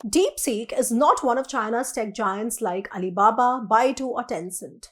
DeepSeek is not one of China's tech giants like Alibaba, Baidu, or Tencent.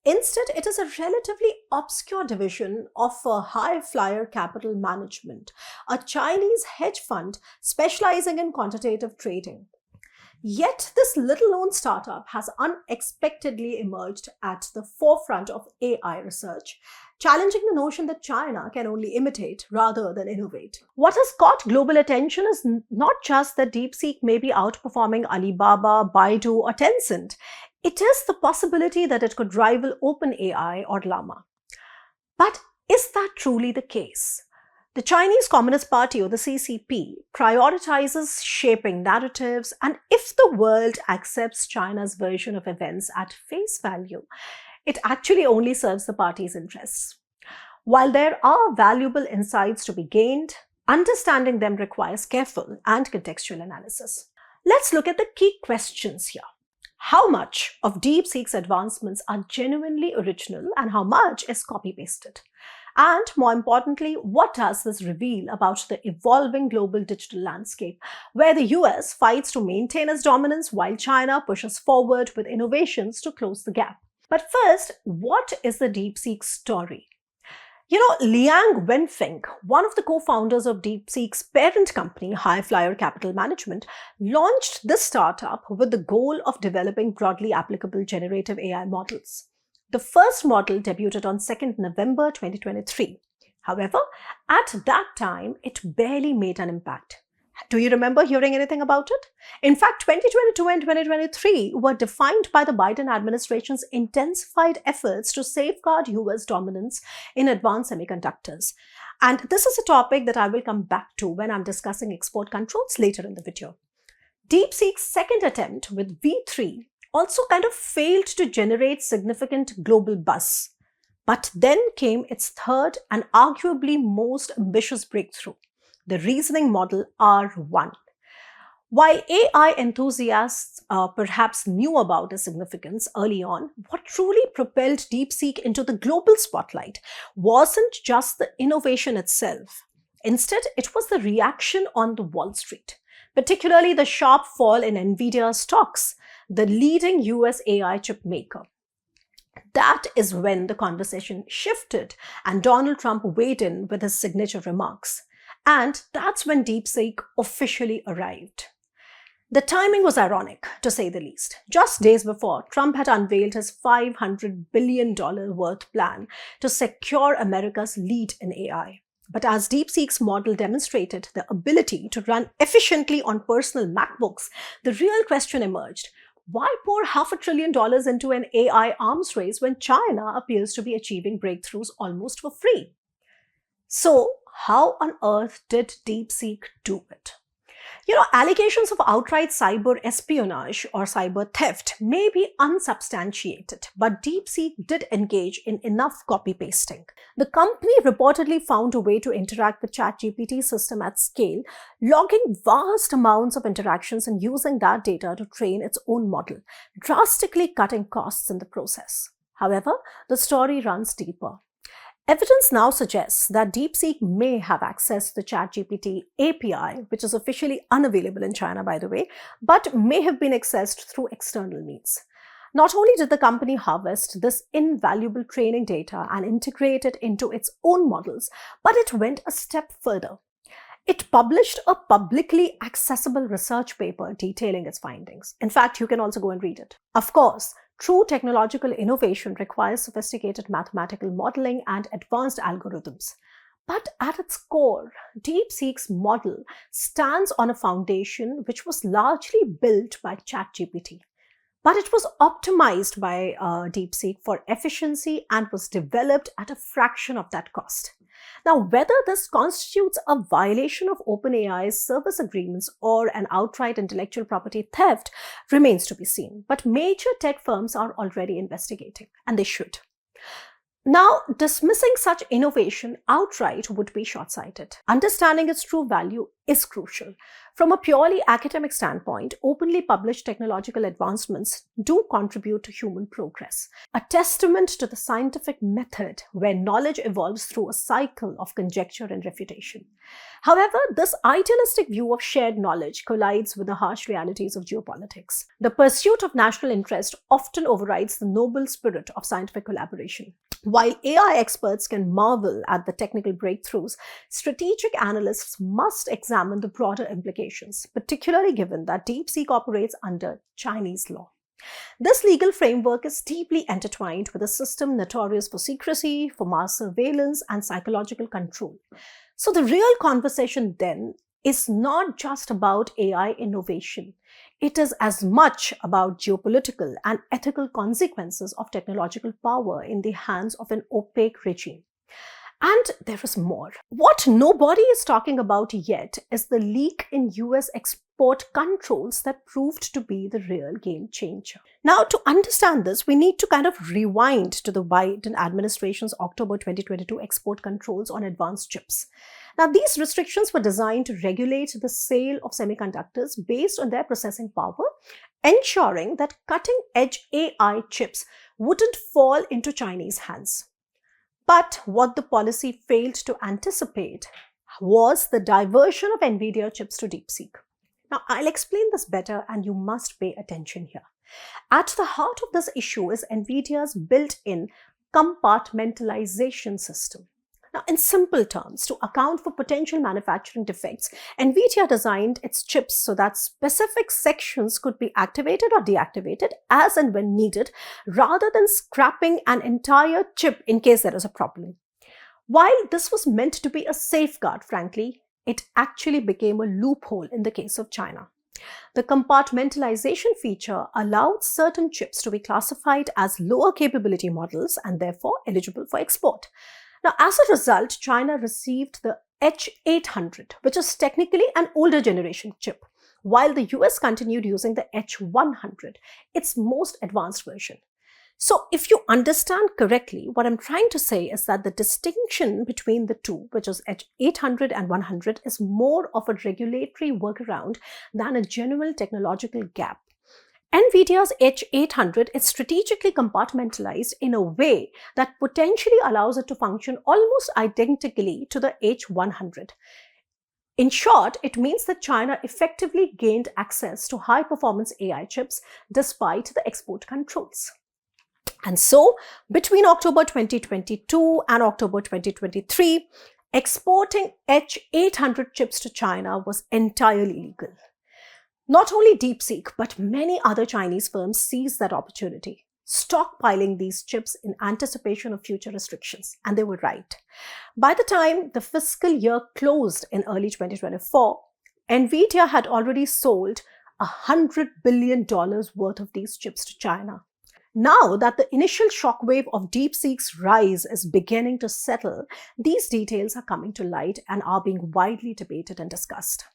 Instead, it is a relatively obscure division of High Flyer Capital Management, a Chinese hedge fund specializing in quantitative trading. Yet, this little-known startup has unexpectedly emerged at the forefront of AI research, challenging the notion that China can only imitate rather than innovate. What has caught global attention is not just that DeepSeek may be outperforming Alibaba, Baidu, or Tencent. It is the possibility that it could rival OpenAI or Llama. But is that truly the case? The Chinese Communist Party, or the CCP, prioritizes shaping narratives, and if the world accepts China's version of events at face value, it actually only serves the party's interests. While there are valuable insights to be gained, understanding them requires careful and contextual analysis. Let's look at the key questions here. How much of DeepSeek's advancements are genuinely original and how much is copy-pasted? And more importantly, what does this reveal about the evolving global digital landscape, where the US fights to maintain its dominance while China pushes forward with innovations to close the gap? But first, what is the DeepSeek story? Liang Wenfeng, one of the co-founders of DeepSeek's parent company, High Flyer Capital Management, launched this startup with the goal of developing broadly applicable generative AI models. The first model debuted on 2nd November 2023. However, at that time, it barely made an impact. Do you remember hearing anything about it? In fact, 2022 and 2023 were defined by the Biden administration's intensified efforts to safeguard US dominance in advanced semiconductors. And this is a topic that I will come back to when I'm discussing export controls later in the video. DeepSeek's second attempt with V3 also kind of failed to generate significant global buzz. But then came its third and arguably most ambitious breakthrough, the reasoning model R1. While AI enthusiasts perhaps knew about its significance early on, what truly propelled DeepSeek into the global spotlight wasn't just the innovation itself. Instead, it was the reaction on the Wall Street, particularly the sharp fall in Nvidia stocks, the leading US AI chip maker. That is when the conversation shifted and Donald Trump weighed in with his signature remarks. And that's when DeepSeek officially arrived. The timing was ironic, to say the least. Just days before, Trump had unveiled his $500 billion worth plan to secure America's lead in AI. But as DeepSeek's model demonstrated the ability to run efficiently on personal MacBooks, the real question emerged. Why pour $500 billion into an AI arms race when China appears to be achieving breakthroughs almost for free? So, how on earth did DeepSeek do it? Allegations of outright cyber espionage or cyber theft may be unsubstantiated, but DeepSeek did engage in enough copy-pasting. The company reportedly found a way to interact with ChatGPT system at scale, logging vast amounts of interactions and using that data to train its own model, drastically cutting costs in the process. However, the story runs deeper. Evidence now suggests that DeepSeek may have accessed the ChatGPT API, which is officially unavailable in China, by the way, but may have been accessed through external means. Not only did the company harvest this invaluable training data and integrate it into its own models, but it went a step further. It published a publicly accessible research paper detailing its findings. In fact, you can also go and read it. Of course, true technological innovation requires sophisticated mathematical modeling and advanced algorithms. But at its core, DeepSeek's model stands on a foundation which was largely built by ChatGPT. But it was optimized by DeepSeek for efficiency and was developed at a fraction of that cost. Now, whether this constitutes a violation of OpenAI's service agreements or an outright intellectual property theft remains to be seen. But major tech firms are already investigating, and they should. Now, dismissing such innovation outright would be short-sighted. Understanding its true value is crucial. From a purely academic standpoint, openly published technological advancements do contribute to human progress, a testament to the scientific method where knowledge evolves through a cycle of conjecture and refutation. However, this idealistic view of shared knowledge collides with the harsh realities of geopolitics. The pursuit of national interest often overrides the noble spirit of scientific collaboration. While AI experts can marvel at the technical breakthroughs, strategic analysts must examine the broader implications, particularly given that DeepSeek operates under Chinese law. This legal framework is deeply intertwined with a system notorious for secrecy, for mass surveillance, and psychological control. So the real conversation then is not just about AI innovation. It is as much about geopolitical and ethical consequences of technological power in the hands of an opaque regime. And there is more. What nobody is talking about yet is the leak in US export controls that proved to be the real game changer. Now, to understand this, we need to kind of rewind to the Biden administration's October 2022 export controls on advanced chips. Now, these restrictions were designed to regulate the sale of semiconductors based on their processing power, ensuring that cutting-edge AI chips wouldn't fall into Chinese hands. But what the policy failed to anticipate was the diversion of NVIDIA chips to DeepSeek. Now, I'll explain this better, and you must pay attention here. At the heart of this issue is NVIDIA's built-in compartmentalization system. Now, in simple terms, to account for potential manufacturing defects, NVIDIA designed its chips so that specific sections could be activated or deactivated as and when needed, rather than scrapping an entire chip in case there is a problem. While this was meant to be a safeguard, frankly, it actually became a loophole in the case of China. The compartmentalization feature allowed certain chips to be classified as lower capability models and therefore eligible for export. Now, as a result, China received the H800, which is technically an older generation chip, while the US continued using the H100, its most advanced version. So, if you understand correctly, what I'm trying to say is that the distinction between the two, which is H800 and 100, is more of a regulatory workaround than a genuine technological gap. NVIDIA's H800 is strategically compartmentalized in a way that potentially allows it to function almost identically to the H100. In short, it means that China effectively gained access to high-performance AI chips despite the export controls. And so, between October 2022 and October 2023, exporting H800 chips to China was entirely legal. Not only DeepSeek, but many other Chinese firms seized that opportunity, stockpiling these chips in anticipation of future restrictions. And they were right. By the time the fiscal year closed in early 2024, NVIDIA had already sold $100 billion worth of these chips to China. Now that the initial shockwave of DeepSeek's rise is beginning to settle, these details are coming to light and are being widely debated and discussed.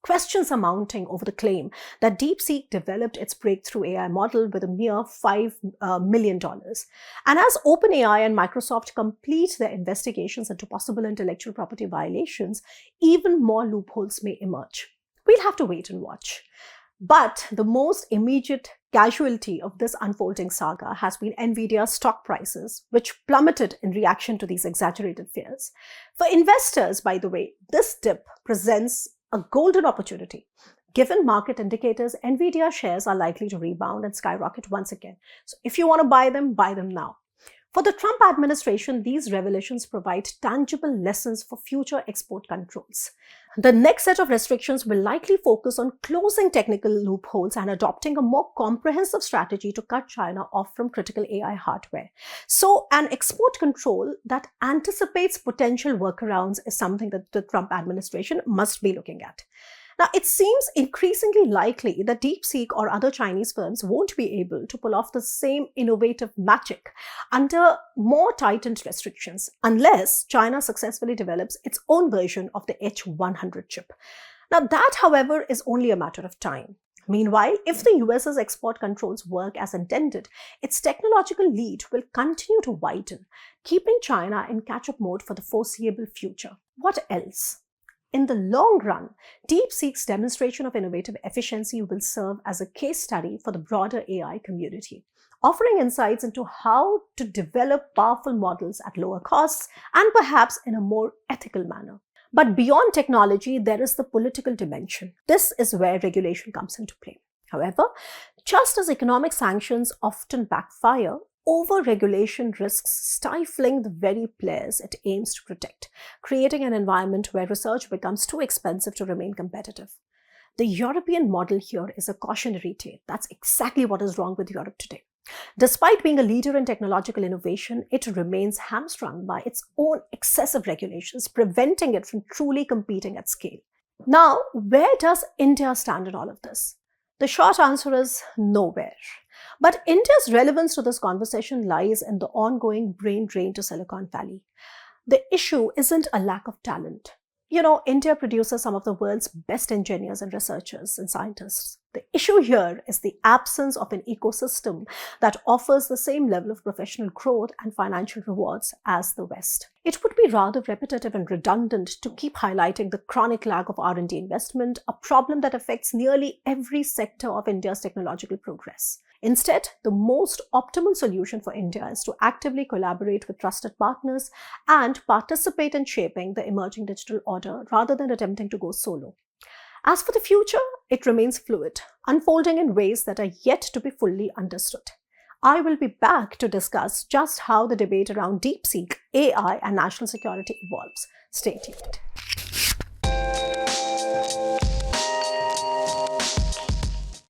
Questions are mounting over the claim that DeepSeek developed its breakthrough AI model with a mere $5 million. And as OpenAI and Microsoft complete their investigations into possible intellectual property violations, even more loopholes may emerge. We'll have to wait and watch. But the most immediate casualty of this unfolding saga has been NVIDIA's stock prices, which plummeted in reaction to these exaggerated fears. For investors, by the way, this dip presents a golden opportunity. Given market indicators, NVIDIA shares are likely to rebound and skyrocket once again. So if you want to buy them now. For the Trump administration, these revelations provide tangible lessons for future export controls. The next set of restrictions will likely focus on closing technical loopholes and adopting a more comprehensive strategy to cut China off from critical AI hardware. So, an export control that anticipates potential workarounds is something that the Trump administration must be looking at. Now, it seems increasingly likely that DeepSeek or other Chinese firms won't be able to pull off the same innovative magic under more tightened restrictions unless China successfully develops its own version of the H100 chip. Now, that, however, is only a matter of time. Meanwhile, if the US's export controls work as intended, its technological lead will continue to widen, keeping China in catch-up mode for the foreseeable future. What else? In the long run, DeepSeek's demonstration of innovative efficiency will serve as a case study for the broader AI community, offering insights into how to develop powerful models at lower costs and perhaps in a more ethical manner. But beyond technology, there is the political dimension. This is where regulation comes into play. However, just as economic sanctions often backfire, over-regulation risks stifling the very players it aims to protect, creating an environment where research becomes too expensive to remain competitive. The European model here is a cautionary tale. That's exactly what is wrong with Europe today. Despite being a leader in technological innovation, it remains hamstrung by its own excessive regulations, preventing it from truly competing at scale. Now, where does India stand in all of this? The short answer is nowhere. But India's relevance to this conversation lies in the ongoing brain drain to Silicon Valley. The issue isn't a lack of talent. India produces some of the world's best engineers and researchers and scientists. The issue here is the absence of an ecosystem that offers the same level of professional growth and financial rewards as the West. It would be rather repetitive and redundant to keep highlighting the chronic lack of R&D investment, a problem that affects nearly every sector of India's technological progress. Instead, the most optimal solution for India is to actively collaborate with trusted partners and participate in shaping the emerging digital order rather than attempting to go solo. As for the future, it remains fluid, unfolding in ways that are yet to be fully understood. I will be back to discuss just how the debate around DeepSeek, AI, and national security evolves. Stay tuned.